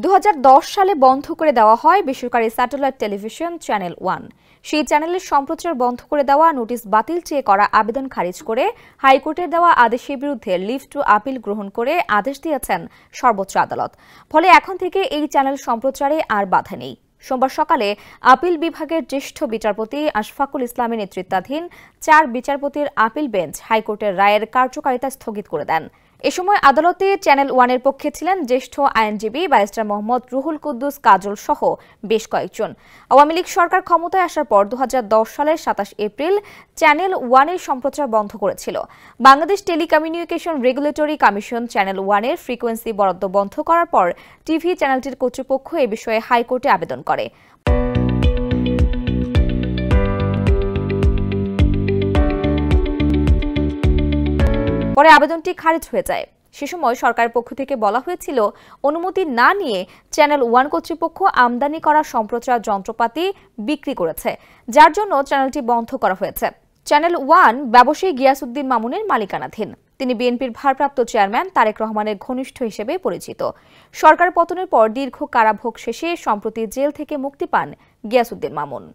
2010 সালে বন্ধ করে দেওয়া হয় বেসরকারি স্যাটেলাইট টেলিভিশন চ্যানেল ওয়ান। সেই চ্যানেলের সম্প্রচার বন্ধ করে দেওয়া নোটিশ বাতিল চেয়ে করা আবেদন খারিজ করে হাইকোর্টের দেওয়া আদেশের বিরুদ্ধে লিভ টু আপিল গ্রহণ করে আদেশ দিয়েছেন সর্বোচ্চ আদালত। ফলে এখন থেকে এই চ্যানেল সম্প্রচারে আর বাধা নেই। সোমবার সকালে আপিল বিভাগের জ্যেষ্ঠ বিচারপতি আশফাকুল ইসলামের নেতৃত্বাধীন 4 বিচারপতির আপিল বেঞ্চ হাইকোর্টের রায়ের কার্যকারিতা স্থগিত করে দেন। এ সময় আদালতে চ্যানেল ওয়ানের পক্ষে ছিলেন জ্যেষ্ঠ আইনজীবী ব্যারিস্টার মোহাম্মদ রুহুল কুদ্দুস কাজল সহ বেশ কয়েকজন। আওয়ামী লীগ সরকার ক্ষমতায় আসার পর 2010 সালের 27 এপ্রিল চ্যানেল ওয়ানের সম্প্রচার বন্ধ করেছিল। Bangladesh telecommunication regulatory commission channel ওয়ানের ফ্রিকোয়েন্সি বরাদ্দ বন্ধ করার পর টিভি চ্যানেলটির কর্তৃপক্ষ এ বিষয়ে হাইকোর্টে আবেদন করে। পরে আবেদনটি খারিজ হয়ে যায়। সে সময় সরকারের পক্ষ থেকে বলা হয়েছিল, অনুমতি না নিয়ে চ্যানেল ওয়ান কর্তৃপক্ষ আমদানি করা সম্প্রচার যন্ত্রপাতি বিক্রি করেছে, যার জন্য চ্যানেলটি বন্ধ করা হয়েছে। চ্যানেল ওয়ান ব্যবসায়ী গিয়াসউদ্দিন মামুনের মালিকানাধীন। তিনি বিএনপির ভারপ্রাপ্ত চেয়ারম্যান তারেক রহমানের ঘনিষ্ঠ হিসেবে পরিচিত। সরকার পতনের পর দীর্ঘ কারাভোগ শেষে সম্প্রতি জেল থেকে মুক্তি পান গিয়াসউদ্দিন মামুন।